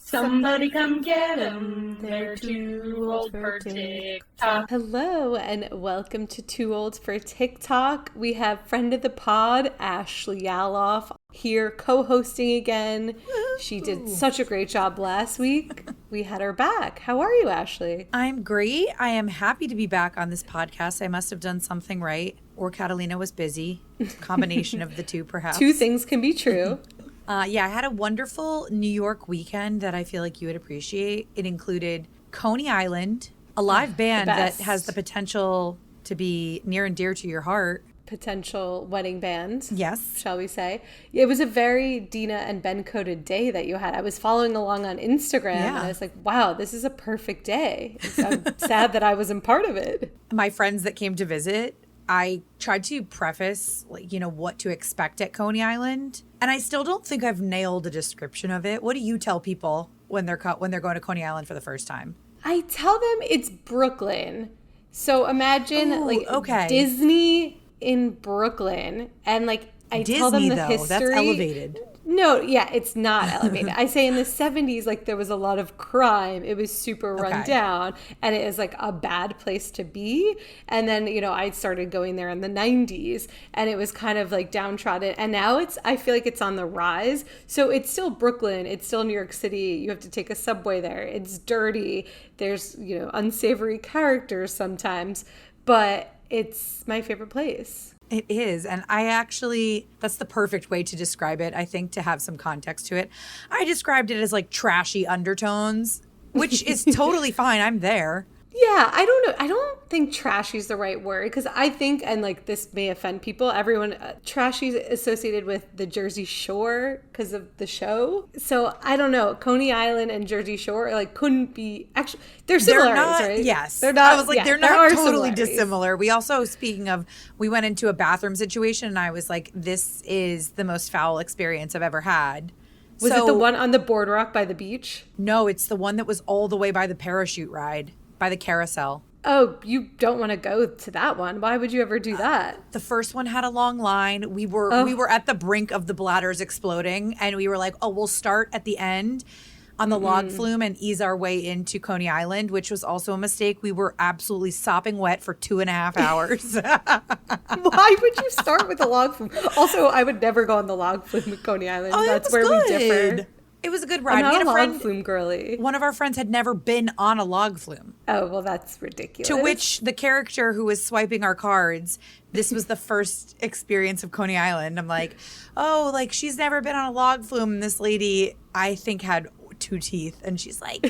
Somebody come get 'em. They're too old for TikTok. Hello and welcome to Too Old for TikTok. We have friend of the pod, Ashley Yaloff, here co-hosting again. She did such a great job last week. We had her back. How are you, Ashley? I'm great. I am happy to be back on this podcast. I must have done something right, or Catalina was busy. Combination of the two, perhaps. Two things can be true. Yeah, I had a wonderful New York weekend that I feel like you would appreciate. It included Coney Island, a live band that has the potential to be near and dear to your heart. Potential wedding band. Yes. Shall we say. It was a very Dina and Ben coded day that you had. I was following along on Instagram and I was like, wow, this is a perfect day. I'm sad that I wasn't part of it. My friends that came to visit, I tried to preface, what to expect at Coney Island. And I still don't think I've nailed a description of it. What do you tell people when they're going to Coney Island for the first time? I tell them it's Brooklyn. So imagine Disney in Brooklyn. And I tell them the history. That's elevated. No, yeah, it's not elevated. I say in the 70s, there was a lot of crime. It was super run down, and it is a bad place to be. And then, I started going there in the 90s, and it was kind of downtrodden. And now I feel like it's on the rise. So it's still Brooklyn. It's still New York City. You have to take a subway there. It's dirty. There's, unsavory characters sometimes, but it's my favorite place. It is. And that's the perfect way to describe it, I think, to have some context to it. I described it as trashy undertones, which is totally fine. I'm there. Yeah, I don't know. I don't think trashy is the right word because I think, and this may offend people, everyone, trashy is associated with the Jersey Shore because of the show. So I don't know. Coney Island and Jersey Shore couldn't be, actually, they're similarities, right? Yes. They're not. I was they're not totally dissimilar. We also, speaking of, we went into a bathroom situation and I was like, this is the most foul experience I've ever had. Was it the one on the boardwalk by the beach? No, it's the one that was all the way by the parachute ride. By the carousel. Oh, you don't want to go to that one. Why would you ever do that? The first one had a long line. We were at the brink of the bladders exploding, and we were like, oh, we'll start at the end on the log flume and ease our way into Coney Island, which was also a mistake. We were absolutely sopping wet for 2.5 hours. Why would you start with the log flume? Also, I would never go on the log flume at Coney Island. Oh, that's where we differ. It was a good ride. I'm not a log flume girly. One of our friends had never been on a log flume. Oh, well, that's ridiculous. To which the character who was swiping our cards, this was the first experience of Coney Island. I'm like, oh, she's never been on a log flume. And this lady, I think, had 2 teeth. And she's like,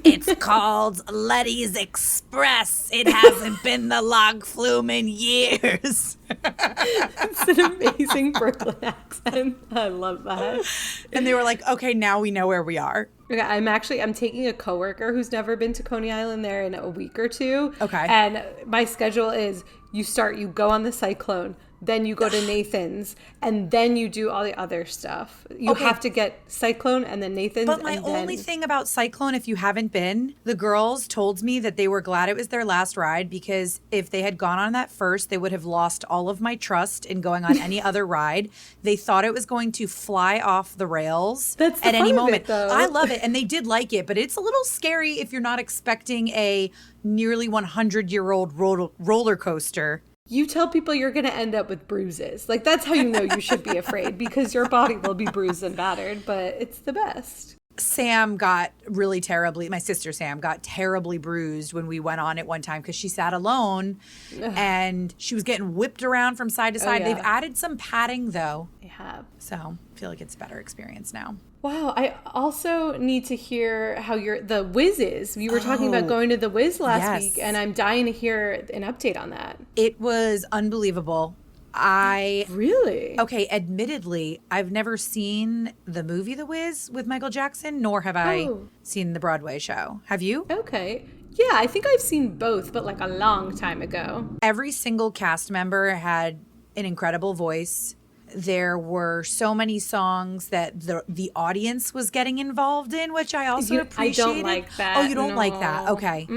it's called Letty's Express. It hasn't been the log flume in years. It's an amazing Brooklyn accent. I love that. And they were like, okay, now we know where we are. Okay, I'm taking a coworker who's never been to Coney Island there in a week or two. Okay. And my schedule is you go on the Cyclone, then you go to Nathan's, and then you do all the other stuff. You have to get Cyclone and then Nathan's. But my only thing about Cyclone, if you haven't been, the girls told me that they were glad it was their last ride because if they had gone on that first, they would have lost all of my trust in going on any other ride. They thought it was going to fly off the rails at any moment. Though. I love it, and they did like it, but it's a little scary if you're not expecting a nearly 100-year-old roller coaster. You tell people you're going to end up with bruises. That's how you know you should be afraid because your body will be bruised and battered, but it's the best. Sam got really terribly, my sister Sam got terribly bruised when we went on it one time because she sat alone and she was getting whipped around from side to side. Oh, yeah. They've added some padding though. They have. So I feel like it's a better experience now. Wow, I also need to hear how the Wiz is. You were talking about going to the Wiz last week, and I'm dying to hear an update on that. It was unbelievable. Really? Okay, admittedly, I've never seen the movie The Wiz with Michael Jackson, nor have I seen the Broadway show. Have you? Okay. Yeah, I think I've seen both, but a long time ago. Every single cast member had an incredible voice. There were so many songs that the audience was getting involved in, which I also appreciated. I don't like that. Oh, you don't like that? Okay.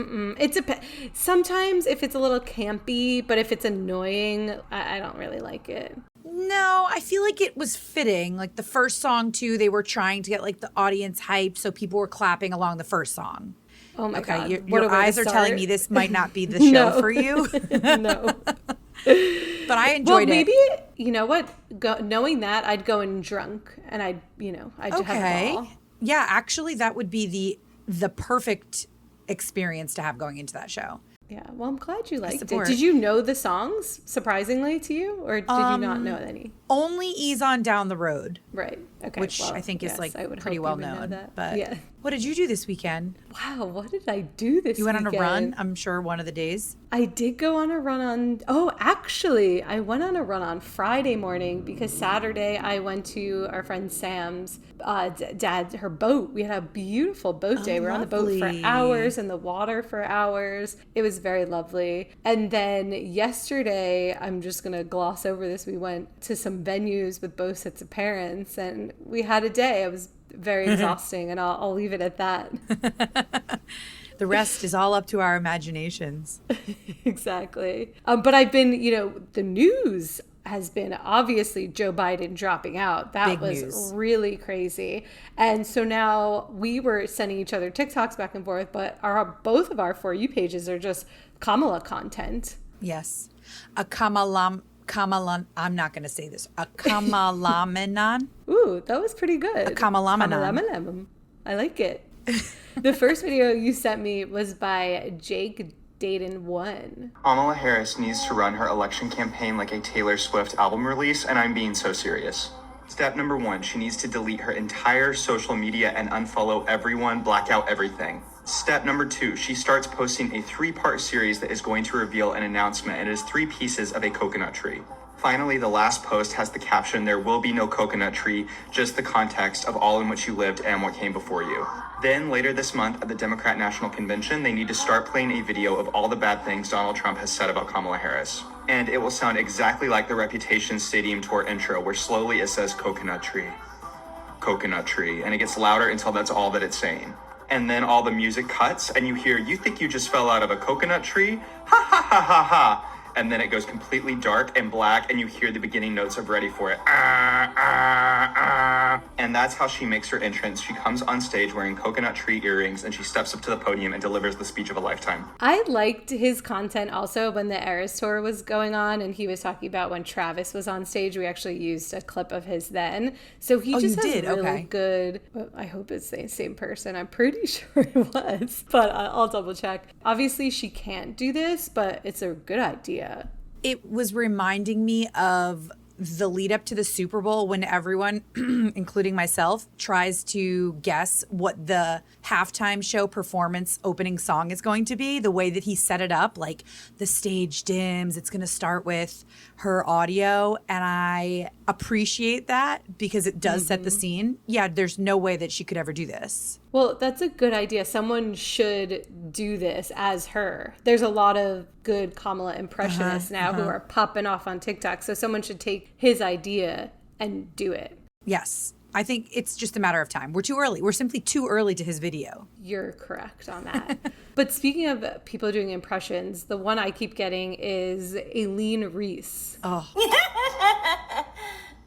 Sometimes if it's a little campy, but if it's annoying, I don't really like it. No, I feel like it was fitting. Like the first song too, they were trying to get like the audience hype, so people were clapping along the first song. Oh my God. Your eyes are telling me this might not be the show No. for you. No. But I enjoyed maybe, it. you know what? Knowing that, I'd go in drunk and I'd have a ball. Yeah, actually that would be the perfect experience to have going into that show. Yeah, well, I'm glad you liked it. support. Did you know the songs, surprisingly, to you? Or did you not know any? Only Ease On Down the Road, Right. Okay. which well, I think is yes, like I would pretty hope well you would know known. that. But yeah. what did you do this weekend? Wow, what did I do this You went on a weekend? run, I'm sure one of the days. I did go on a run on. Oh, actually, I went on a run on Friday morning because Saturday I went to our friend Sam's dad, her boat. We had a beautiful boat day. We were on the boat for lovely. hours in the water for hours. It was very lovely. And then yesterday, I'm just going to gloss over this. We went to some venues with both sets of parents and we had a day. It was very exhausting and I'll leave it at that. The rest is all up to our imaginations. Exactly. But I've been, the news has been obviously Joe Biden dropping out. That Big was news. really crazy. And so now we were sending each other TikToks back and forth, but both of our For You pages are just Kamala content. Yes. A Kamalam, I'm not going to say this. A Kamalamenon. Ooh, that was pretty good. A Kamalamenon. Kamalamenon. I like it. The first video you sent me was by Jake Dayton 1. Kamala Harris needs to run her election campaign like a Taylor Swift album release, and I'm being so serious. Step number 1, she needs to delete her entire social media and unfollow everyone, black out everything. Step number 2, she starts posting a 3-part series that is going to reveal an announcement, and it is 3 pieces of a coconut tree. Finally, the last post has the caption, "There will be no coconut tree, just the context of all in which you lived and what came before you." Then, later this month at the Democrat National Convention, they need to start playing a video of all the bad things Donald Trump has said about Kamala Harris. And it will sound exactly like the Reputation Stadium Tour intro, where slowly it says coconut tree, and it gets louder until that's all that it's saying. And then all the music cuts, and you hear, "You think you just fell out of a coconut tree? Ha ha ha ha ha." And then it goes completely dark and black, and you hear the beginning notes of Ready for It. Ah, ah, ah. And that's how she makes her entrance. She comes on stage wearing coconut tree earrings, and she steps up to the podium and delivers the speech of a lifetime. I liked his content also when the Eras Tour was going on, and he was talking about when Travis was on stage. We actually used a clip of his then. So he just has did? really Okay. good, I hope it's the same person. I'm pretty sure it was, but I'll double check. Obviously, she can't do this, but it's a good idea. It was reminding me of the lead up to the Super Bowl when everyone, including myself, tries to guess what the halftime show performance opening song is going to be. The way that he set it up, like the stage dims, it's going to start with her audio. And I appreciate that because it does set the scene. Yeah, there's no way that she could ever do this. Well, that's a good idea. Someone should do this as her. There's a lot of good Kamala impressionists now who are popping off on TikTok. So someone should take his idea and do it. Yes. I think it's just a matter of time. We're too early. We're simply too early to his video. You're correct on that. But speaking of people doing impressions, the one I keep getting is Aileen Reese. Oh,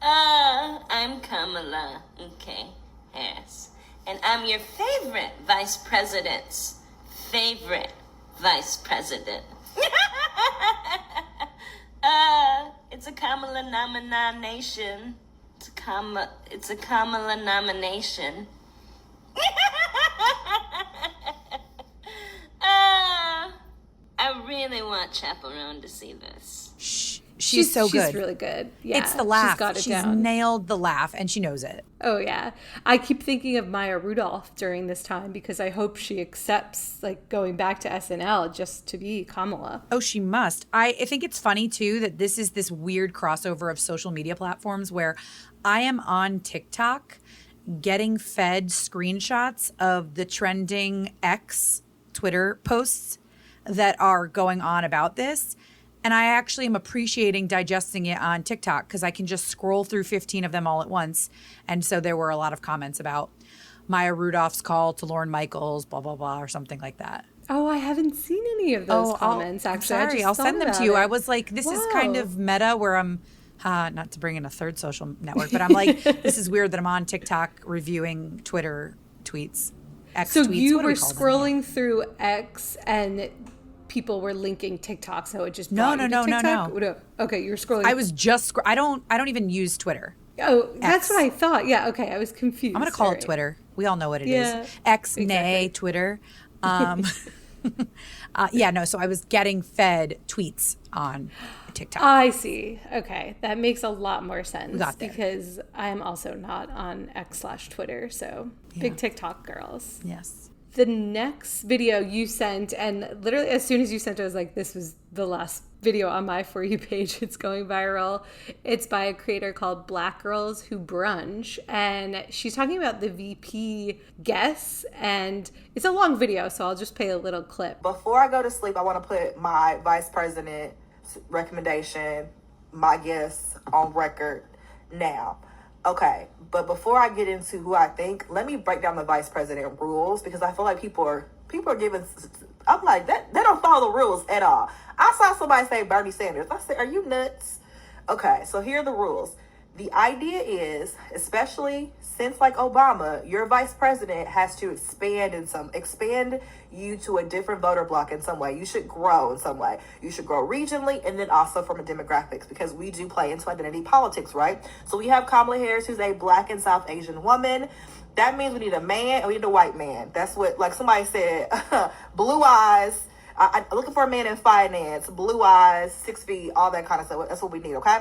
I'm Kamala, okay, Harris. And I'm your favorite vice president's favorite vice president. It's a Kamala nomination. It's a Kamala nomination. I really want Chaperone to see this. she's so good. She's really good. Yeah, It's the laugh. She's got it She's down. nailed the laugh, and she knows it. Oh yeah, I keep thinking of Maya Rudolph during this time because I hope she accepts like going back to SNL just to be Kamala. Oh, she must. I think it's funny too that this is this weird crossover of social media platforms where I am on TikTok getting fed screenshots of the trending X Twitter posts that are going on about this. And I actually am appreciating digesting it on TikTok because I can just scroll through 15 of them all at once. And so there were a lot of comments about Maya Rudolph's call to Lorne Michaels, blah, blah, blah, or something like that. Oh, I haven't seen any of those comments. I'm Actually, I sorry. just I'll thought send them about to you. it. I was like, this is kind Wow. of meta where I'm Not to bring in a third social network, but I'm like, this is weird that I'm on TikTok reviewing Twitter tweets. X So tweets. you What do were we call them? scrolling through X and people were linking TikTok, so it just brought you to No. TikTok? Okay, you were scrolling. I was just. I don't even use Twitter. Oh, that's X. what I thought. Yeah, okay, I was confused. I'm gonna call All it Twitter. We all know what it is. Yeah, X, exactly. nay, Twitter. So I was getting fed tweets on TikTok. I see. Okay, that makes a lot more sense. got there. Because I am also not on X/Twitter, so big TikTok girls. Yes. The next video you sent, and literally as soon as you sent it, I was like, this was the last video on my For You page. It's going viral. It's by a creator called Black Girls Who Brunch, and she's talking about the VP guests, and it's a long video, so I'll just play a little clip. Before I go to sleep, I want to put my vice president recommendation, my guests on record now. Okay, but before I get into who I think, let me break down the vice president rules, because I feel like people are giving. I'm like, that they don't follow the rules at all. I saw somebody say Bernie Sanders. I said, are you nuts? Okay, so here are the rules. The idea is, especially since like Obama, your vice president has to expand you to a different voter block in some way. You should grow in some way. You should grow regionally and then also from a demographics, because we do play into identity politics, right? So we have Kamala Harris, who's a Black and South Asian woman. That means we need a man and we need a white man. That's what, like somebody said, blue eyes. I'm looking for a man in finance, blue eyes, 6 feet, all that kind of stuff. That's what we need, okay?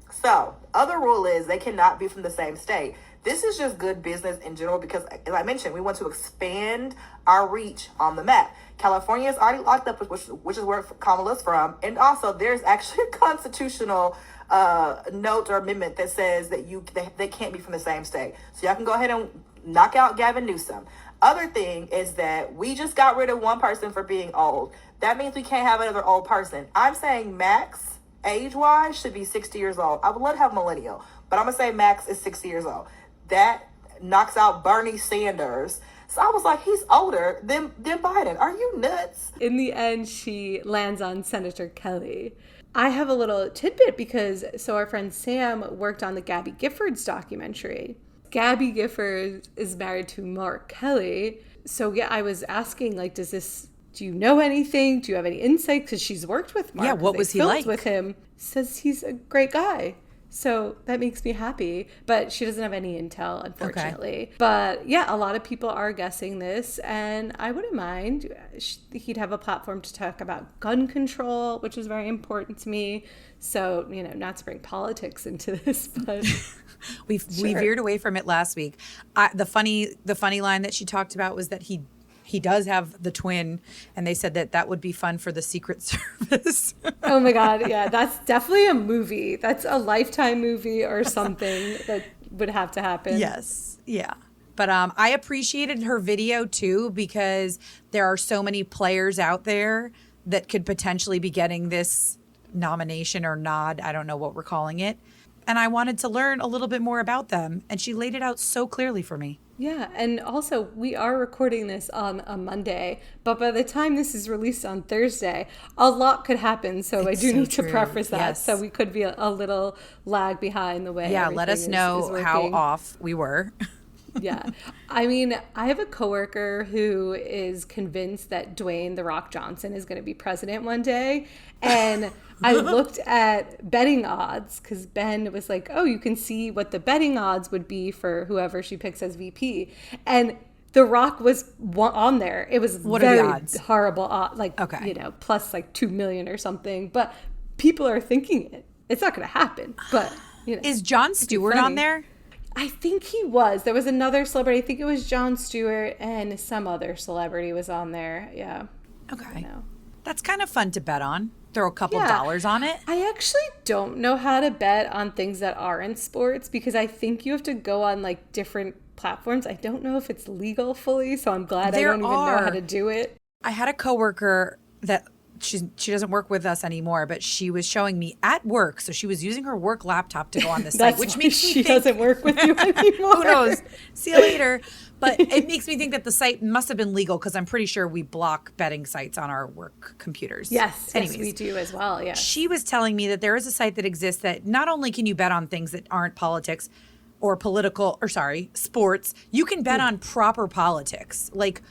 So, other rule is they cannot be from the same state. This is just good business in general because, as I mentioned, we want to expand our reach on the map. California is already locked up, which is where Kamala's from. And also, there's actually a constitutional note or amendment that says that they can't be from the same state. So y'all can go ahead and knock out Gavin Newsom. Other thing is that we just got rid of one person for being old. That means we can't have another old person. I'm saying max, age-wise, should be 60 years old. I would love to have millennial, but I'm going to say max is 60 years old. That knocks out Bernie Sanders. So I was like, he's older than Biden. Are you nuts? In the end, she lands on Senator Kelly. I have a little tidbit because our friend Sam worked on the Gabby Giffords documentary. Gabby Giffords is married to Mark Kelly. So yeah, I was asking, like, do you know anything? Do you have any insight? Because she's worked with Mark. Yeah, what was he filmed like? with him. Says he's a great guy. So that makes me happy. But she doesn't have any intel, unfortunately. Okay. But yeah, a lot of people are guessing this. And I wouldn't mind. He'd have a platform to talk about gun control, which is very important to me. So, not to bring politics into this, but... We veered away from it last week. The funny line that she talked about was that he does have the twin, and they said that would be fun for the Secret Service. Oh my God, yeah, that's definitely a movie. That's a Lifetime movie or something that would have to happen. Yes, yeah. But I appreciated her video too, because there are so many players out there that could potentially be getting this nomination or nod. I don't know what we're calling it. And I wanted to learn a little bit more about them. And she laid it out so clearly for me. Yeah. And also, we are recording this on a Monday. But by the time this is released on Thursday, a lot could happen. So I do need to preface that. Yes. So we could be a little lag behind the way. Yeah. Let us know how off we were. Yeah. I mean, I have a coworker who is convinced that Dwayne "The Rock" Johnson is going to be president one day. And I looked at betting odds because Ben was like, oh, you can see what the betting odds would be for whoever she picks as VP. And The Rock was on there. It was what very are the odds? Horrible odds, like, plus like 2 million or something. But people are thinking it. It's not going to happen. But, Is Jon Stewart on there? I think he was. There was another celebrity. I think it was Jon Stewart and some other celebrity was on there. Yeah. Okay. That's kind of fun to bet on. Throw a couple dollars on it. I actually don't know how to bet on things that aren't sports because I think you have to go on like different platforms. I don't know if it's legal fully, so I'm glad I don't even know how to do it. I had a coworker that she doesn't work with us anymore, but she was showing me at work. So she was using her work laptop to go on the site, That's which why makes me she think, doesn't work with you anymore. who knows? See you later. But it makes me think that the site must have been legal because I'm pretty sure we block betting sites on our work computers. Yes, Anyways, we do as well. Yeah. she was telling me that there is a site that exists that not only can you bet on things that aren't politics or sports, you can bet on proper politics, like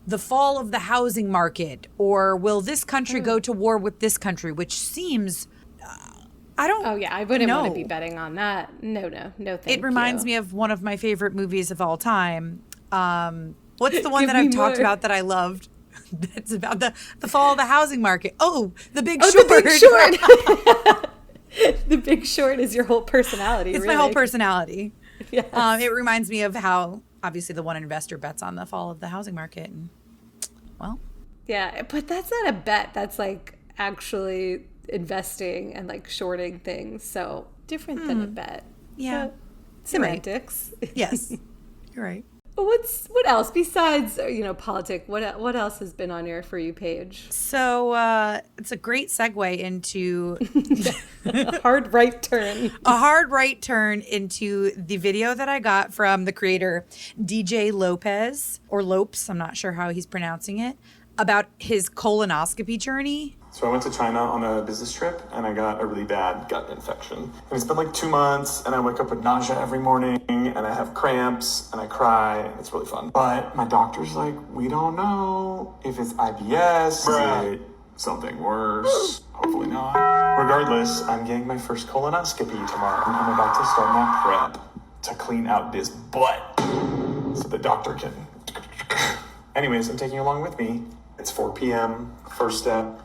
the fall of the housing market, or will this country go to war with this country, which seems, I don't Oh yeah, I wouldn't want to know. be betting on that. No, thank you. It reminds me of one of my favorite movies of all time. What's the one Give that me I've talked more. about that I loved? That's about the fall of the housing market. Oh, The Big Oh, Short. The Big Short. The Big Short is your whole personality. It's really. my whole personality. Yes. It reminds me of how obviously the one investor bets on the fall of the housing market, and well, Yeah, but that's not a bet. That's like actually investing and like shorting things. So different than a bet. yeah, But semantics. yes, you're right. What else besides politics? What else has been on your For You page? So it's a great segue into A hard right turn. a hard right turn into the video that I got from the creator DJ Lopez, or Lopes, I'm not sure how he's pronouncing it, about his colonoscopy journey. So I went to China on a business trip and I got a really bad gut infection. And it's been like 2 months and I wake up with nausea every morning and I have cramps and I cry and it's really fun. But my doctor's like, we don't know if it's IBS, is it something worse? Hopefully not. Regardless, I'm getting my first colonoscopy tomorrow and I'm about to start my prep to clean out this butt so the doctor can... Anyways, I'm taking you along with me. It's 4 p.m. First step,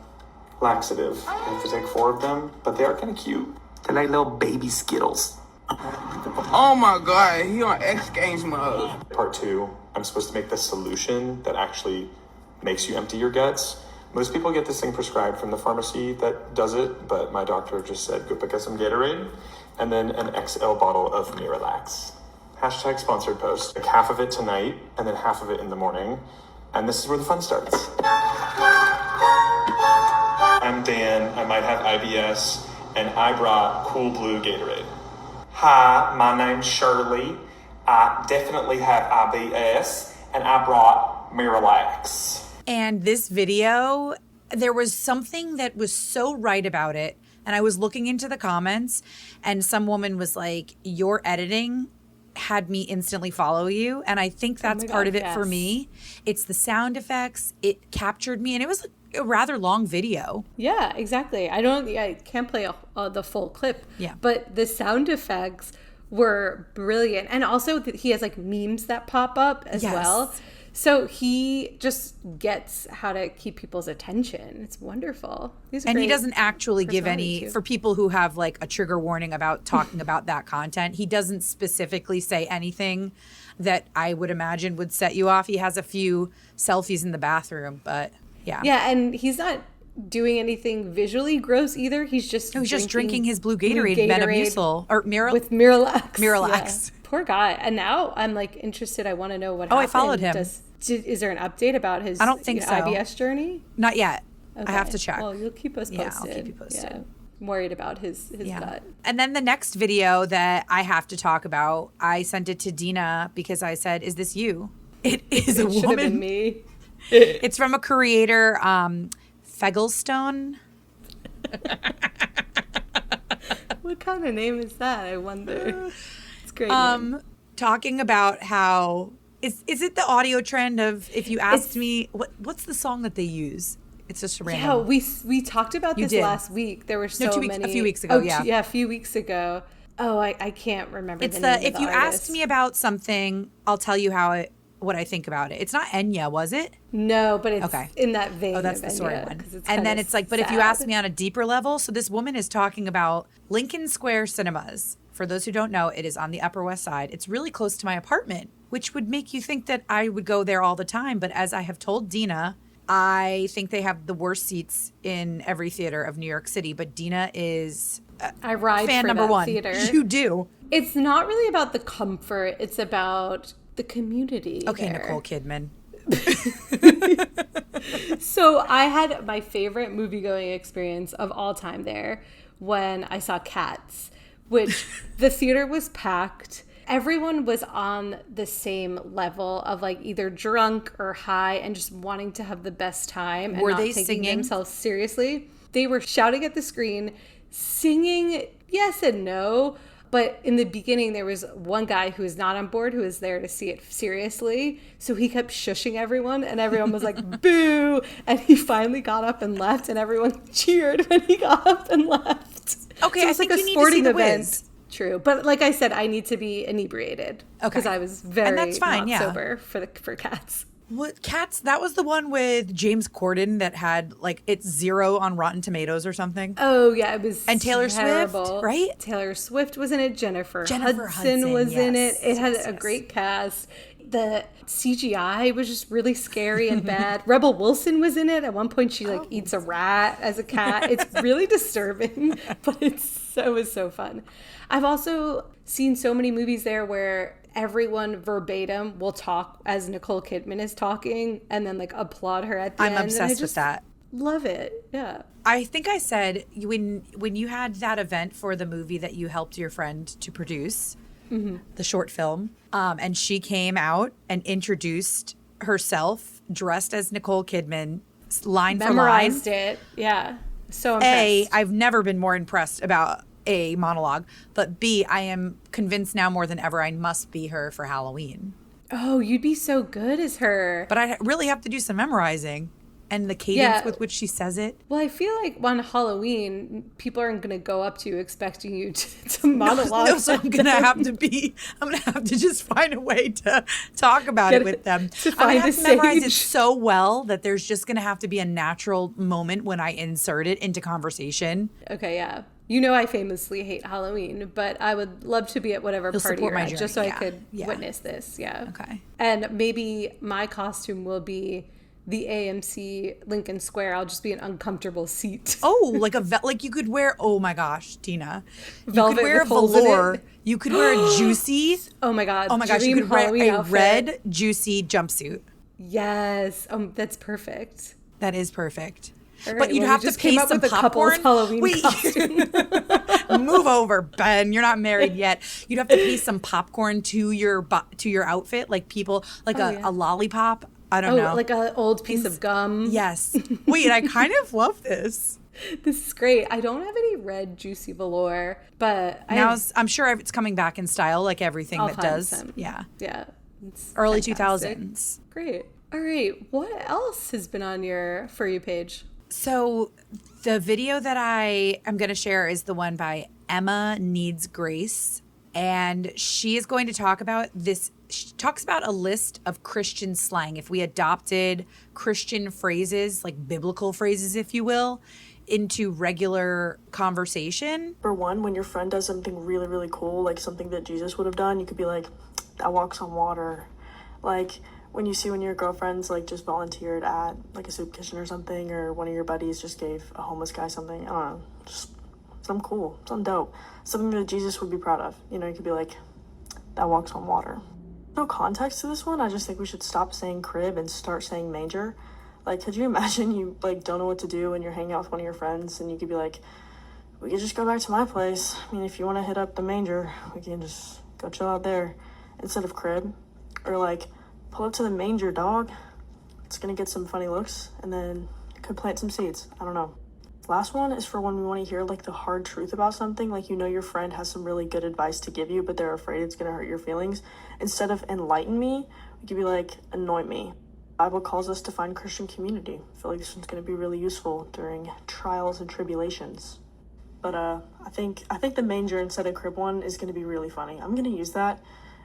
laxative. I have to take 4 of them, but they are kind of cute. They're like little baby Skittles. Oh my god, he on X Games mode. Part 2, I'm supposed to make the solution that actually makes you empty your guts. Most people get this thing prescribed from the pharmacy that does it, but my doctor just said, go pick up some Gatorade and then an XL bottle of Miralax. Hashtag sponsored post. Like half of it tonight and then half of it in the morning. And this is where the fun starts. I'm Dan, I might have IBS, and I brought Cool Blue Gatorade. Hi, my name's Shirley. I definitely have IBS, and I brought Miralax. And this video, there was something that was so right about it. And I was looking into the comments, and some woman was like, your editing had me instantly follow you. And I think that's my part God, of it for yes. me. It's the sound effects. It captured me. And it was a rather long video. Yeah, exactly. I can't play the full clip. Yeah. But the sound effects were brilliant, and also he has like memes that pop up as Yes. well. So he just gets how to keep people's attention. It's wonderful. He's a And he great doesn't actually give personality, any, too. for people who have like a trigger warning about talking about that content, he doesn't specifically say anything that I would imagine would set you off. He has a few selfies in the bathroom, but yeah. Yeah, and he's not doing anything visually gross either. He's just No, he's just drinking his blue Gatorade, Metamucil, or with Miralax. Miralax. Yeah. Poor guy. And now I'm like interested. I want to know what Oh, happened. I followed him. Is there an update about his I don't think so. IBS journey? Not yet. I have Okay. to check. Well, you'll keep us posted. Yeah, I'll keep you posted. Yeah. I'm worried about his gut. And then the next video that I have to talk about, I sent it to Dina because I said, is this you? It is a It should have been woman. me. It's from a creator, Fegelstone. What kind of name is that? I wonder. It's great. name. Talking about how is it the audio trend of if you asked It's- me what's the song that they use? It's just a random. Yeah, we talked about You this did. last week. There were so 2 weeks- a many. few weeks ago, yeah. Yeah, a few weeks ago. Oh, I can't remember. It's the name the of if you artist. asked me about something, I'll tell you what I think about it. It's not Enya, was it? No, but it's Okay. in that vein. Oh, that's of the story Enya, one. 'cause it's And then kinda it's like, but if you sad. ask me on a deeper level, so this woman is talking about Lincoln Square Cinemas. For those who don't know, it is on the Upper West Side. It's really close to my apartment, which would make you think that I would go there all the time. But as I have told Dina, I think they have the worst seats in every theater of New York City. But Dina is I ride fan for number that one. theater. You do. It's not really about the comfort. It's about the community. Okay, there. Nicole Kidman. So I had my favorite movie going experience of all time there when I saw Cats, which the theater was packed. Everyone was on the same level of like either drunk or high and just wanting to have the best time and Were not they taking singing? themselves seriously. They were shouting at the screen, singing yes and no. But in the beginning, there was one guy who was not on board, who was there to see it seriously. So he kept shushing everyone, and everyone was like, boo. And he finally got up and left, and everyone cheered when he got up and left. Okay, so I it's think like you a need to sporting see The event. Wiz. True. But like I said, I need to be inebriated. Okay. Because I was very And that's fine, not yeah. sober for Cats. What Cats? That was the one with James Corden that had like it's 0 on Rotten Tomatoes or something. Oh, yeah, it was And Taylor terrible. Swift, right? Taylor Swift was in it. Jennifer Jennifer Hudson was in it. yes, It had yes, a yes. great cast. The CGI was just really scary and bad. Rebel Wilson was in it. At one point, she like eats a rat as a cat. It's really disturbing, but it was so fun. I've also seen so many movies there where everyone verbatim will talk as Nicole Kidman is talking and then like applaud her at the I'm end. obsessed And I with just that. love it. Yeah. I think I said when you had that event for the movie that you helped your friend to produce, the short film, and she came out and introduced herself dressed as Nicole Kidman, line Memorized for line. it. Yeah. So impressed. I've never been more impressed about A, monologue, but B, I am convinced now more than ever I must be her for Halloween. Oh, you'd be so good as her. But I really have to do some memorizing and the cadence Yeah. with which she says it. Well, I feel like on Halloween, people aren't going to go up to you expecting you to monologue. No, so I'm gonna have to just find a way to talk about Get it with them. to I'm find gonna have a to memorize it sage. so well that there's just gonna have to be a natural moment when I insert it into conversation. Okay, yeah. You know I famously hate Halloween, but I would love to be at whatever You'll party support you're my at, journey, just so I yeah. could Yeah. witness this. Yeah. Okay. And maybe my costume will be the AMC Lincoln Square. I'll just be an uncomfortable seat. Oh, like like you could wear. Oh my gosh, Tina, you Velvet could wear a with holes in velour. it. You could wear a juicy. Oh my God. Oh my gosh, you dream could wear Halloween a outfit. red juicy jumpsuit. Yes. That's perfect. That is perfect. All But right, you'd well, we have to just came pay up some with a couple's popcorn. Halloween Wait. costume. Move over, Ben. You're not married yet. You'd have to pay some popcorn to your outfit, like people, like a lollipop. I don't know. Like an old piece of gum. Yes. Wait, I kind of love this. This is great. I don't have any red juicy velour, but I'm sure it's coming back in style, like everything I'll that find does. some. Yeah. Yeah. It's Early fantastic. 2000s. Great. All right. What else has been on your For You page? So the video that I am going to share is the one by Emma Needs Grace. And she is going to talk about this. She talks about a list of Christian slang. If we adopted Christian phrases, like biblical phrases, if you will, into regular conversation. For one, when your friend does something really, really cool, like something that Jesus would have done, you could be like, that walks on water. Like when your girlfriend's like just volunteered at like a soup kitchen or something, or one of your buddies just gave a homeless guy something, I don't know, just something cool, something dope, something that Jesus would be proud of. You know, you could be like, that walks on water. No context to this one. I just think we should stop saying crib and start saying manger. Like, could you imagine you like don't know what to do and you're hanging out with one of your friends and you could be like, we could just go back to my place. I mean, if you want to hit up the manger, we can just go chill out there instead of crib. Or like, pull up to the manger, dog. It's gonna get some funny looks and then you could plant some seeds. I don't know. Last one is for when we want to hear like the hard truth about something, like you know your friend has some really good advice to give you, but they're afraid it's going to hurt your feelings. Instead of enlighten me, we could be like, anoint me. The Bible calls us to find Christian community. I feel like this one's going to be really useful during trials and tribulations. But I think the manger instead of crib one is going to be really funny. I'm going to use that,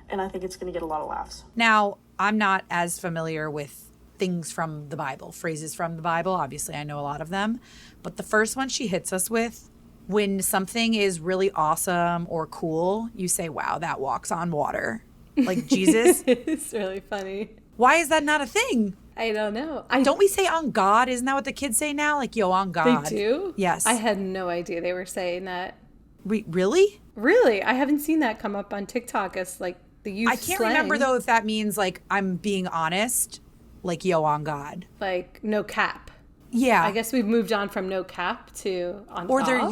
and I think it's going to get a lot of laughs. Now, I'm not as familiar with things from the Bible, phrases from the Bible. Obviously, I know a lot of them. But the first one she hits us with, when something is really awesome or cool, you say, wow, that walks on water. Like Jesus. It's really funny. Why is that not a thing? I don't know. Don't we say on God? Isn't that what the kids say now? Like, yo, on God. They do? Yes. I had no idea they were saying that. Really? Really? I haven't seen that come up on TikTok as like the youth I can't slang. remember, though, if that means like I'm being honest like Yo on God. Like no cap. Yeah. I guess we've moved on from no cap to on Or top.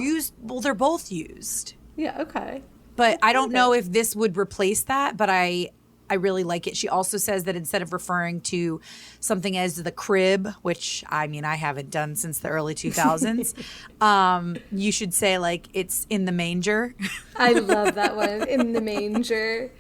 they're both used. Yeah, okay. But I don't know if this would replace that, but I really like it. She also says that instead of referring to something as the crib, which I mean I haven't done since the early 2000s, you should say like it's in the manger. I love that one. In the manger.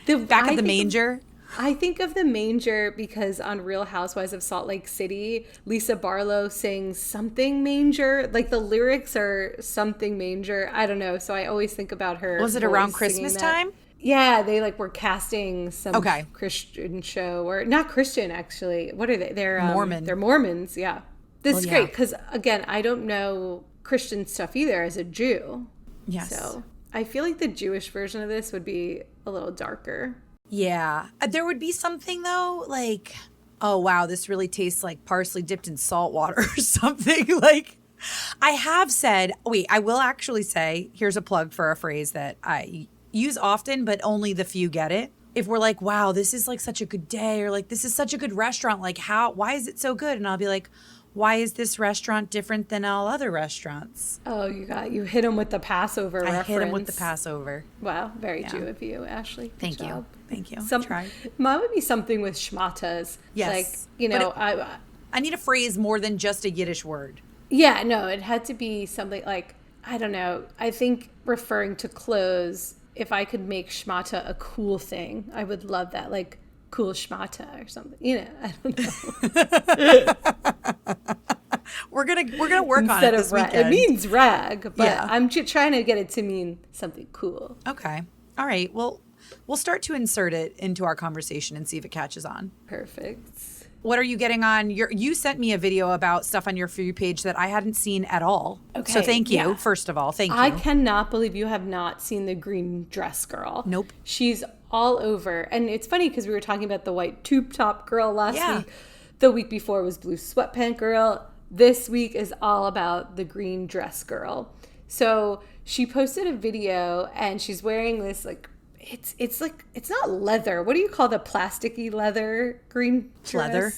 Back at the manger. I think of the manger because on Real Housewives of Salt Lake City, Lisa Barlow sings something manger. Like the lyrics are something manger. I don't know. So I always think about her. Was it around Christmas time? Yeah, they like were casting some Okay. Christian show, or not Christian actually. What are they? They're Mormon. They're Mormons. Yeah, this is yeah. great because again, I don't know Christian stuff either as a Jew. Yes. So I feel like the Jewish version of this would be a little darker. Yeah. There would be something though, like, oh wow, this really tastes like parsley dipped in salt water or something. Like, I have said, I will actually say, here's a plug for a phrase that I use often, but only the few get it. If we're like, wow, this is like such a good day, or like, this is such a good restaurant, like why is it so good? And I'll be like, why is this restaurant different than all other restaurants? Oh, you hit him with the Passover reference. I hit him with the Passover. Wow, very Jew of you, Ashley. Good Thank job. you. Mine would be something with schmatas. Yes. Like, I need a phrase more than just a Yiddish word. Yeah, no, it had to be something like, I don't know. I think referring to clothes, if I could make schmata a cool thing, I would love that. Like cool schmata or something. I don't know. We're gonna work on it this weekend. It means rag, but Yeah. I'm trying to get it to mean something cool. Okay. All right. Well, we'll start to insert it into our conversation and see if it catches on. Perfect. What are you getting on you sent me a video about stuff on your For You page that I hadn't seen at all. Okay, So thank you, yeah. first of all. Thank you. I cannot believe you have not seen the green dress girl. Nope. She's all over. And it's funny because we were talking about the white tube top girl last Yeah. week. The week before was blue sweatpant girl. This week is all about the green dress girl. So she posted a video and she's wearing this like it's like it's not leather. What do you call the plasticky leather green dress? Leather?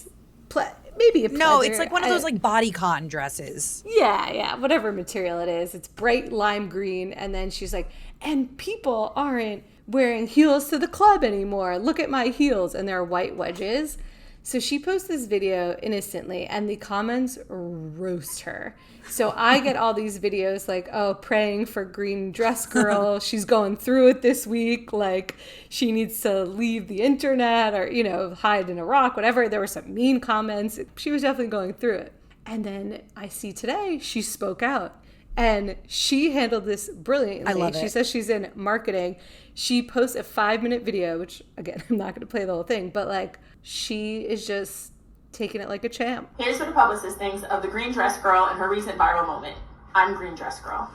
Maybe a No, pleather. it's like one of those like bodycon dresses. Yeah, whatever material it is. It's bright lime green. And then she's like, and people aren't wearing heels to the club anymore. Look at my heels. And they're white wedges. So she posts this video innocently and the comments roast her. So I get all these videos like, oh, praying for green dress girl. She's going through it this week. Like she needs to leave the internet or, hide in a rock, whatever. There were some mean comments. She was definitely going through it. And then I see today she spoke out and she handled this brilliantly. I love it. She says she's in marketing. She posts a 5-minute video, which again, I'm not going to play the whole thing, but like she is just taking it like a champ. Here's what the publicist thinks of the green dress girl and her recent viral moment. I'm green dress girl.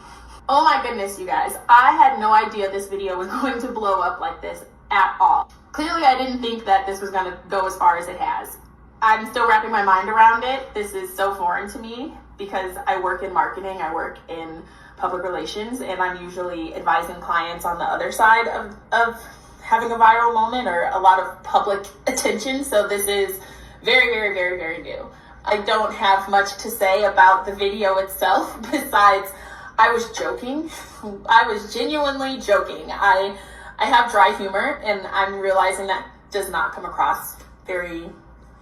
Oh my goodness, you guys. I had no idea this video was going to blow up like this at all. Clearly, I didn't think that this was going to go as far as it has. I'm still wrapping my mind around it. This is so foreign to me because I work in marketing, I work in public relations, and I'm usually advising clients on the other side of having a viral moment or a lot of public attention. So this is very, very, very, very new. I don't have much to say about the video itself besides I was joking. I was genuinely joking. I have dry humor and I'm realizing that does not come across very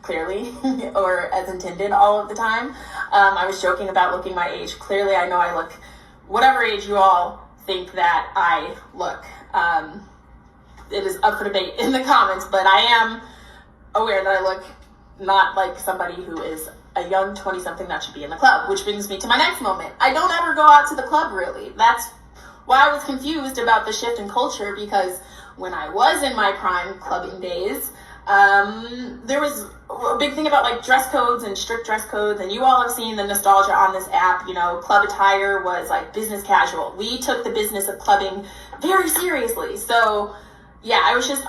clearly or as intended all of the time. I was joking about looking my age. Clearly I know I look whatever age you all think that I look. It is up for debate in the comments, but I am aware that I look not like somebody who is a young 20-something that should be in the club, which brings me to my next moment. I don't ever go out to the club, really. That's why I was confused about the shift in culture, because when I was in my prime clubbing days, there was a big thing about like dress codes and strict dress codes, and you all have seen the nostalgia on this app. Club attire was like business casual. We took the business of clubbing very seriously. So yeah, I was just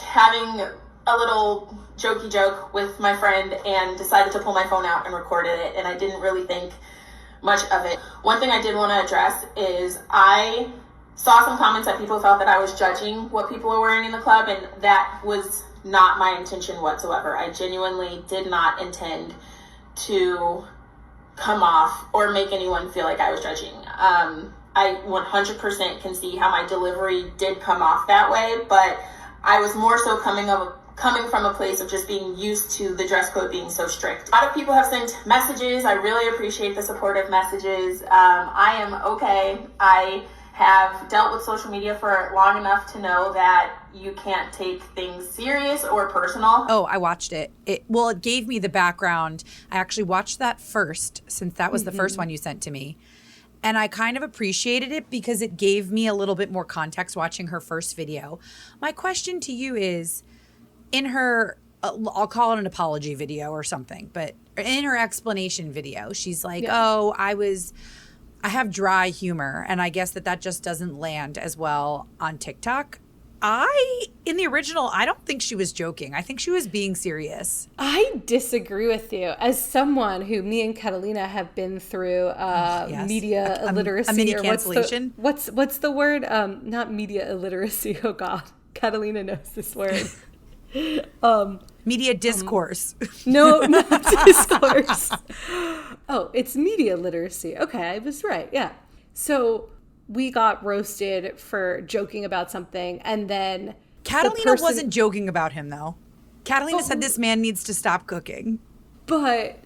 having a little jokey joke with my friend and decided to pull my phone out and recorded it, and I didn't really think much of it. One thing I did want to address is I saw some comments that people felt that I was judging what people were wearing in the club, and that was not my intention whatsoever. I genuinely did not intend to come off or make anyone feel like I was judging. I 100% can see how my delivery did come off that way, but I was more so coming from a place of just being used to the dress code being so strict. A lot of people have sent messages. I really appreciate the supportive messages. I am okay. I have dealt with social media for long enough to know that you can't take things serious or personal. Oh, I watched it. It gave me the background. I actually watched that first, since that was the first one you sent to me. And I kind of appreciated it because it gave me a little bit more context watching her first video. My question to you is, in her, I'll call it an apology video or something, but in her explanation video, she's like, oh, I have dry humor, and I guess that just doesn't land as well on TikTok. In the original, I don't think she was joking. I think she was being serious. I disagree with you. As someone who, me and Catalina have been through media illiteracy. A mini cancellation? What's the word? Not media illiteracy. Oh God, Catalina knows this word. Media discourse. No, not discourse. Oh, it's media literacy. Okay, I was right. Yeah. So we got roasted for joking about something, and then Catalina wasn't joking about him, though. Catalina said this man needs to stop cooking. But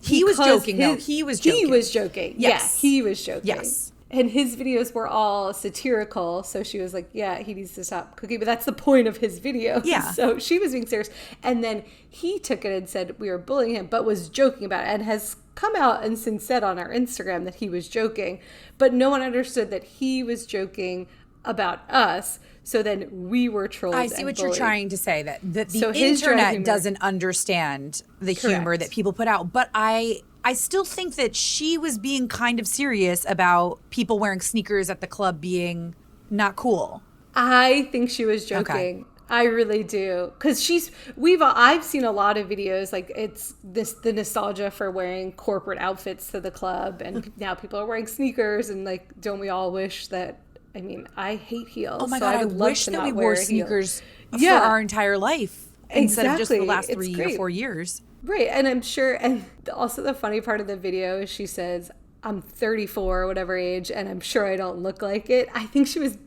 he was joking, though. He was joking. He was joking. Yes. Yeah, he was joking. Yes. And his videos were all satirical, so she was like, yeah, he needs to stop cooking. But that's the point of his video. Yeah. So she was being serious. And then he took it and said we were bullying him, but was joking about it, and has come out and since said on our Instagram that he was joking. But no one understood that he was joking about us. So then we were trolled. I see what bullied. You're trying to say, that the So his dry internet humor- doesn't understand the humor Correct. that people put out. But I still think that she was being kind of serious about people wearing sneakers at the club being not cool. I think she was joking. Okay. I really do, because I've seen a lot of videos, like it's the nostalgia for wearing corporate outfits to the club, and now people are wearing sneakers, and like, don't we all wish that? I mean, I hate heels. Oh my so God, I would love wish to that not we wear wore a heel. sneakers for Yeah. our entire life instead of just the Exactly. last It's 3 or great. 4 years. Right, and I'm sure, and also the funny part of the video is she says, I'm 34 or whatever age, and I'm sure I don't look like it. I think she was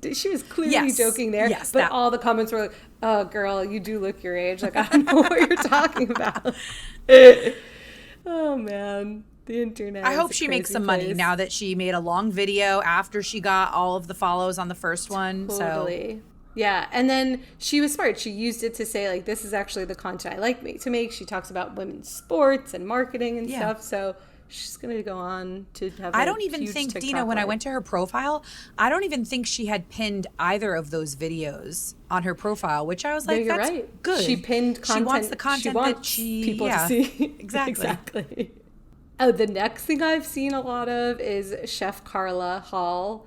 clearly Yes. joking there. Yes, but that- all the comments were like, oh, girl, you do look your age. Like, I don't know what you're talking about. Oh, man. The internet. I is hope a she makes crazy some money place. now that she made a long video after she got all of the follows on the first one. Totally. Yeah, and then she was smart. She used it to say, like, this is actually the content I like to make. She talks about women's sports and marketing and stuff. So she's going to go on to have I a don't even huge think, TikTok Dina, when I life. went to her profile, I don't even think she had pinned either of those videos on her profile, which I was No, like, you're that's right. good. She pinned content. She wants the content she wants that she people yeah, to see. Exactly. Exactly. Oh, the next thing I've seen a lot of is Chef Carla Hall.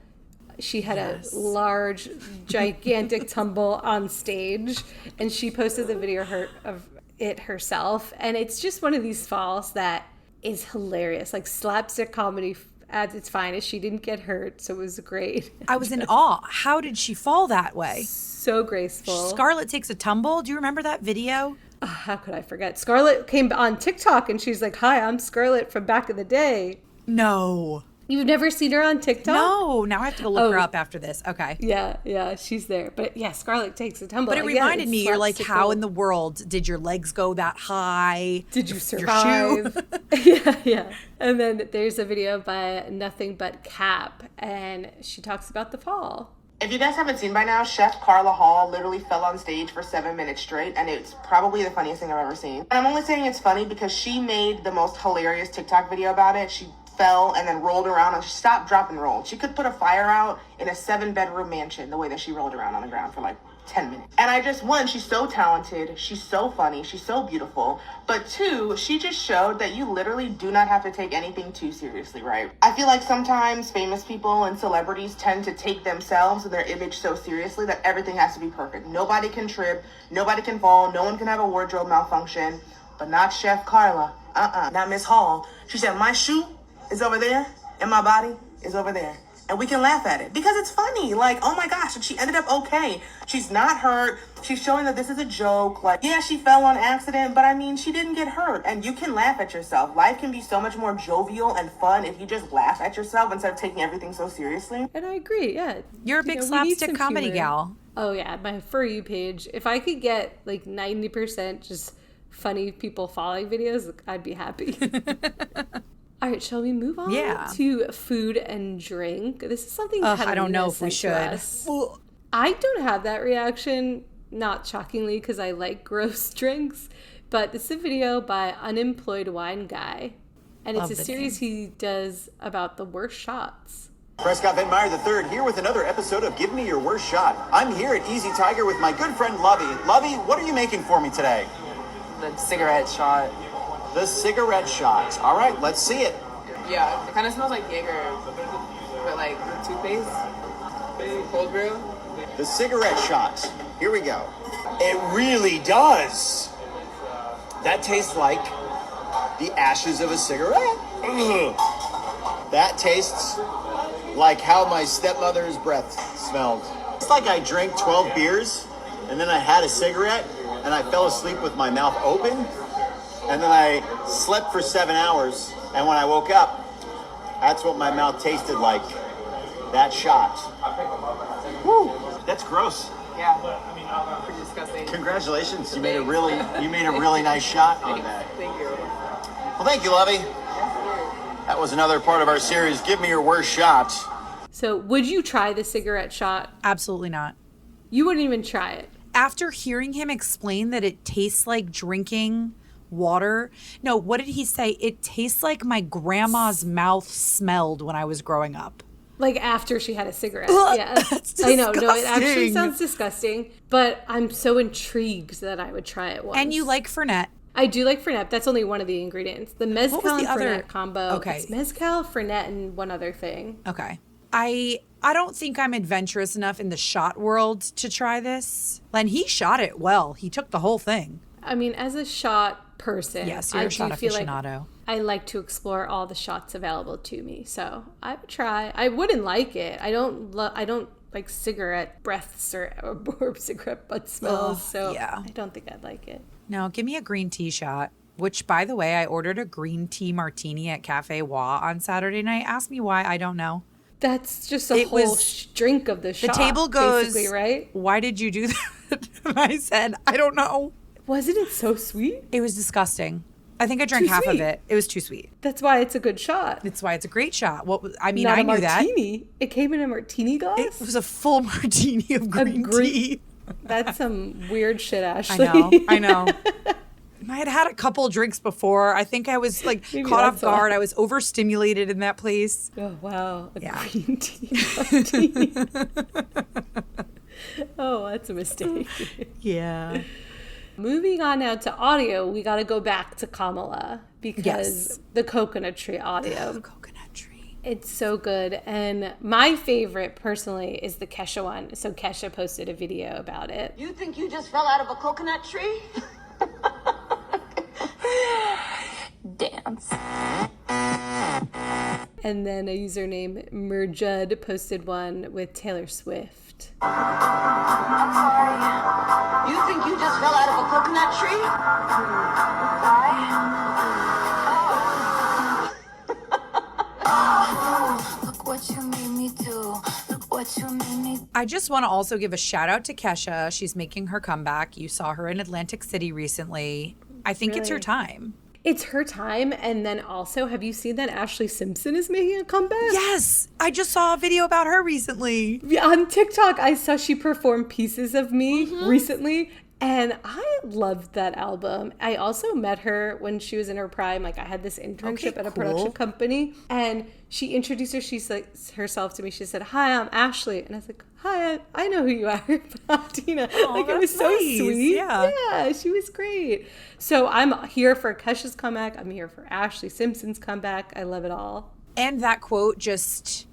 She had a large, gigantic tumble on stage, and she posted the video of it herself. And it's just one of these falls that is hilarious, like slapstick comedy at its finest. She didn't get hurt, so it was great. I was in awe. How did she fall that way? So graceful. Scarlett takes a tumble. Do you remember that video? How could I forget? Scarlett came on TikTok and she's like, hi, I'm Scarlett from back in the day. No. You've never seen her on TikTok? No. Now I have to go look her up after this. Okay. Yeah, she's there. But yeah, Scarlett takes a tumble. But it Like, yeah, reminded it's me, you're like, slapstick how gold. in the world did your legs go that high? Did you Your survive? shoe? yeah. And then there's a video by Nothing But Cap, and she talks about the fall. If you guys haven't seen by now, Chef Carla Hall literally fell on stage for 7 minutes straight, and it's probably the funniest thing I've ever seen. And I'm only saying it's funny because she made the most hilarious TikTok video about it. She fell and then rolled around, and she stopped, drop, and rolled. She could put a fire out in a 7-bedroom mansion the way that she rolled around on the ground for like 10 minutes. And I just, one, she's so talented, she's so funny, she's so beautiful. But two, she just showed that you literally do not have to take anything too seriously, right? I feel like sometimes famous people and celebrities tend to take themselves and their image so seriously that everything has to be perfect. Nobody can trip, nobody can fall, no one can have a wardrobe malfunction, but not Chef Carla. Not Miss Hall. She said, my shoe is over there and my body is over there. and we can laugh at it because it's funny. Like, oh my gosh, and she ended up okay. She's not hurt. She's showing that this is a joke. Like, yeah, she fell on accident, but I mean, she didn't get hurt. And you can laugh at yourself. Life can be so much more jovial and fun if you just laugh at yourself instead of taking everything so seriously. And I agree, yeah. You're a big we need slapstick some comedy humor. gal. Oh yeah, my For You page. If I could get like 90% just funny people following videos, I'd be happy. All right, shall we move on to food and drink? This is something I don't know if we should. I don't have that reaction, not shockingly, because I like gross drinks. But this is a video by Unemployed Wine Guy. And it's a series he does about the worst shots. Prescott Van Meyer III here with another episode of Give Me Your Worst Shot. I'm here at Easy Tiger with my good friend Lovey. Lovey, what are you making for me today? The cigarette shot. The cigarette shot. All right, let's see it. Yeah, it kind of smells like Jaeger, but like with toothpaste. Cold brew. The cigarette shot. Here we go. It really does. That tastes like the ashes of a cigarette. Ugh. That tastes like how my stepmother's breath smelled. It's like I drank 12 beers and then I had a cigarette and I fell asleep with my mouth open and then I slept for 7 hours and when I woke up, that's what my mouth tasted like. That shot. Woo! That's gross. Yeah, pretty disgusting. Congratulations, you made a really nice shot on that. Thank you. Well, thank you, Lovey. That was another part of our series, Give Me Your Worst Shot. So would you try the cigarette shot? Absolutely not. You wouldn't even try it. After hearing him explain that it tastes like drinking water. No, what did he say? It tastes like my grandma's mouth smelled when I was growing up. Like after she had a cigarette. Ugh, Yeah. that's I know. No, it disgusting. actually sounds disgusting, but I'm so intrigued that I would try it once. And you like Fernet. I do like Fernet. That's only one of the ingredients. The mezcal What was and the other- Fernet combo. Okay. It's mezcal, Fernet, and one other thing. Okay. I don't think I'm adventurous enough in the shot world to try this. And he shot it well. He took the whole thing. I mean, as a shot person, Yes, you're I a shot do feel aficionado. like I like to explore all the shots available to me. So I would try. I wouldn't like it. I don't like cigarette breaths or cigarette butt smells. So yeah. I don't think I'd like it. No, give me a green tea shot. Which, by the way, I ordered a green tea martini at Cafe Wa on Saturday night. Ask me why, I don't know. That's just a whole drink of the shot. The table goes, basically, right? Why did you do that? And I said, I don't know. Wasn't it so sweet? It was disgusting. I think I drank half of it. It was too sweet. That's why it's a good shot. That's why it's a great shot. I mean, Not I a knew that. martini. It came in a martini glass? It was a full martini of green tea. That's some weird shit, Ashley. I know. I had had a couple drinks before. I think I was like Maybe caught off that's why. guard. I was overstimulated in that place. Oh, wow. A Yeah. green tea martini. Oh, that's a mistake. Yeah. Moving on now to audio, we got to go back to Kamala because Yes. the Coconut Tree audio. Coconut Tree. It's so good. And my favorite personally is the Kesha one. So Kesha posted a video about it. You think you just fell out of a coconut tree? Dance. And then a username Merjud posted one with Taylor Swift. I'm sorry. You think you just fell out of a coconut tree? Look what you made me do. Look what you made me do. I just want to also give a shout out to Kesha. She's making her comeback. You saw her in Atlantic City recently. I think it's her Really? time. It's her time. And then also, have you seen that Ashley Simpson is making a comeback? Yes. I just saw a video about her recently. Yeah, on TikTok, I saw she performed Pieces of Me recently. And I loved that album. I also met her when she was in her prime. Like I had this internship at a production company, and she introduced herself to me. She said, "Hi, I'm Ashley," and I was like, "Hi, I know who you are, Tina." Like it was that's so nice. sweet. Yeah. She was great. So I'm here for Kesha's comeback. I'm here for Ashley Simpson's comeback. I love it all. And that quote just,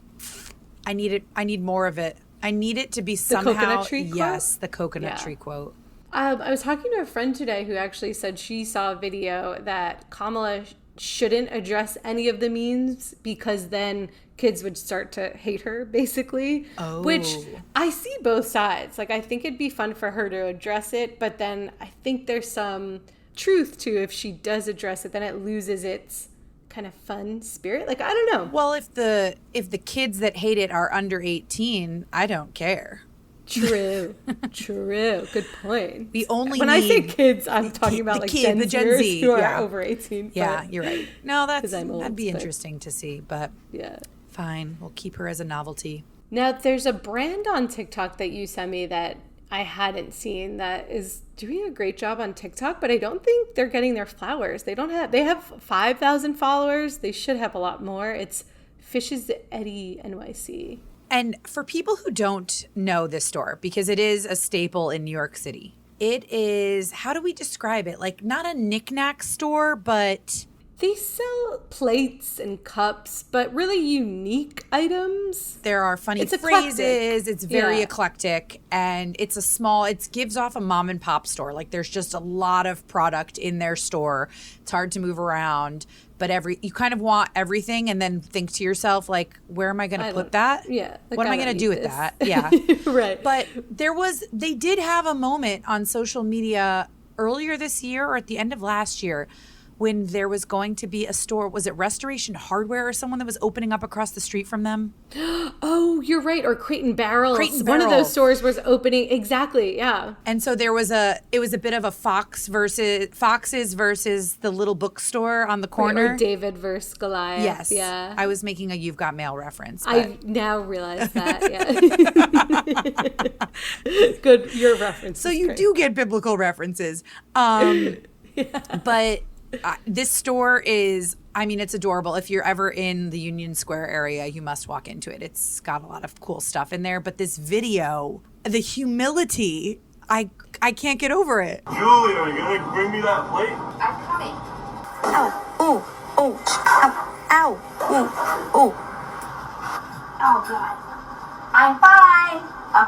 I need it. I need more of it. I need it to be somehow. coconut tree quote? Yes, the coconut Yeah. tree quote. I was talking to a friend today who actually said she saw a video that Kamala shouldn't address any of the memes because then kids would start to hate her, basically. Oh. Which I see both sides. Like, I think it'd be fun for her to address it, but then I think there's some truth to if she does address it, then it loses its kind of fun spirit. Like, I don't know. Well, if the kids that hate it are under 18, I don't care. True. Good point. We only when I say kids, I'm talking about like the Gen Z who are over 18. Yeah, you're right. No, that'd be but interesting to see, but yeah, fine. We'll keep her as a novelty. Now, there's a brand on TikTok that you sent me that I hadn't seen that is doing a great job on TikTok, but I don't think they're getting their flowers. They have 5,000 followers. They should have a lot more. It's Fishes Eddie NYC. And for people who don't know this store, because it is a staple in New York City, it is, how do we describe it? Like, not a knick-knack store, but they sell plates and cups, but really unique items. There are funny phrases. Eclectic. It's very eclectic, and it's it gives off a mom and pop store. Like, there's just a lot of product in their store. It's hard to move around, but you kind of want everything and then think to yourself, like, where am I going to put that? Yeah. Like, what am I going to do with that? Yeah. Right. But they did have a moment on social media earlier this year or at the end of last year when there was going to be a store. Was it Restoration Hardware or someone that was opening up across the street from them? Oh, you're right. Or Crate and Barrel. One of those stores was opening. Exactly. Yeah. And so it was a bit of a Foxes versus the little bookstore on the corner. Or David versus Goliath. Yes. Yeah. I was making a You've Got Mail reference. I now realize that. Yeah. Good. Your reference. So you do get biblical references. But this store is, I mean, it's adorable. If you're ever in the Union Square area, you must walk into it. It's got a lot of cool stuff in there. But this video, the humility, I can't get over it. Julie, are you going to bring me that plate? I'm coming. Ow, ooh, oh, ow, ow, ooh, ooh. Oh, God. I'm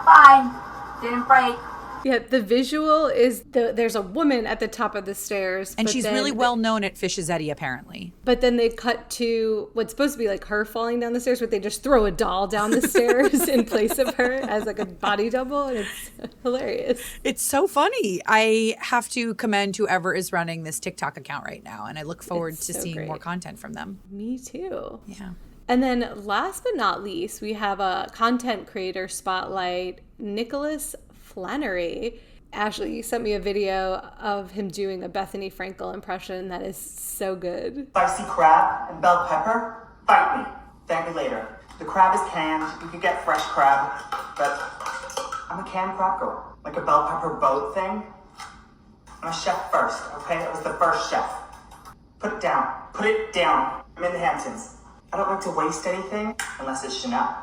fine. Didn't break. Yeah, the visual is there's a woman at the top of the stairs. And she's really well known at Fishes Eddie, apparently. But then they cut to what's supposed to be like her falling down the stairs, but they just throw a doll down the stairs in place of her as like a body double. And it's hilarious. It's so funny. I have to commend whoever is running this TikTok account right now. And I look forward to seeing more content from them. Me too. Yeah. And then last but not least, we have a content creator spotlight, Nicholas Flannery. Ashley, you sent me a video of him doing a Bethany Frankel impression that is so good. Spicy crab and bell pepper? Fight me. Thank me later. The crab is canned. You could get fresh crab, but I'm a canned crab girl. Like a bell pepper boat thing. I'm a chef first, okay? I was the first chef. Put it down. Put it down. I'm in the Hamptons. I don't like to waste anything unless it's Chanel.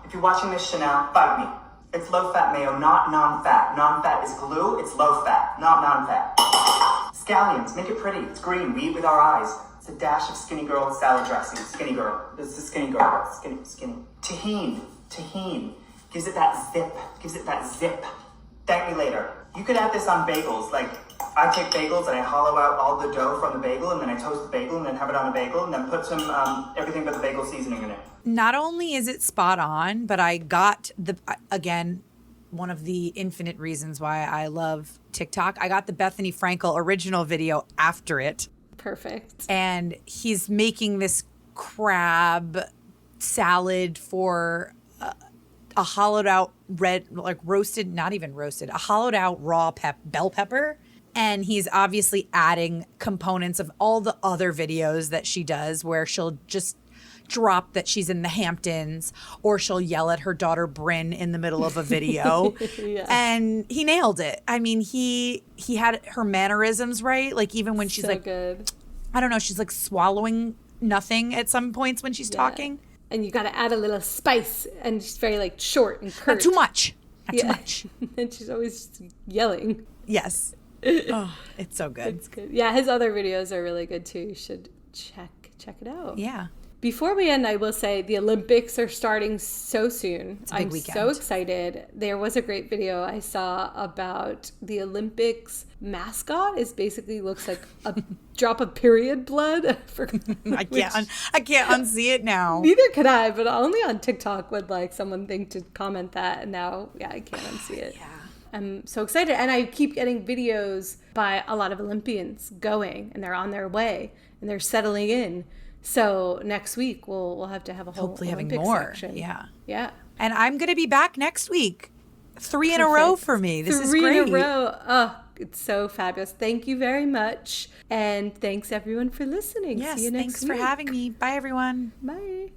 If you're watching this, Chanel, fight me. It's low-fat mayo, not non-fat. Non-fat is glue, it's low-fat, not non-fat. Scallions, make it pretty. It's green, we eat with our eyes. It's a dash of skinny girl salad dressing. Skinny girl. This is a skinny girl. Skinny. Tahini. Gives it that zip. Thank me later. You could add this on bagels. Like, I take bagels and I hollow out all the dough from the bagel, and then I toast the bagel and then have it on a bagel, and then put some everything but the bagel seasoning in it. Not only is it spot on, but I got again, one of the infinite reasons why I love TikTok. I got the Bethany Frankel original video after it. Perfect. And he's making this crab salad for a hollowed out a hollowed out raw bell pepper. And he's obviously adding components of all the other videos that she does where she'll just drop that she's in the Hamptons, or she'll yell at her daughter Bryn in the middle of a video. Yeah. And he nailed it. I mean, he had her mannerisms right. Like, even when she's good. I don't know, she's like swallowing nothing at some points when she's talking. And you got to add a little spice, and she's very like short and curt. Not too much. Not too much. And she's always just yelling. Yes. Oh, it's so good. It's good. Yeah, his other videos are really good too. You should check it out. Yeah. Before we end, I will say the Olympics are starting so soon. It's a big I'm weekend. so excited. There was a great video I saw about the Olympics mascot. It basically looks like a drop of period blood. I can't unsee it now. Neither could I, but only on TikTok would like someone think to comment that. And now, yeah, I can't unsee it. Yeah. I'm so excited. And I keep getting videos by a lot of Olympians going, and they're on their way and they're settling in. So next week we'll have to have a whole Hopefully Olympic having more. section. Yeah. Yeah. And I'm going to be back next week. 3 in a row for me. This is great. 3 in a row. Oh, it's so fabulous. Thank you very much. And thanks everyone for listening. Yes, See you next thanks week. for having me. Bye, everyone. Bye.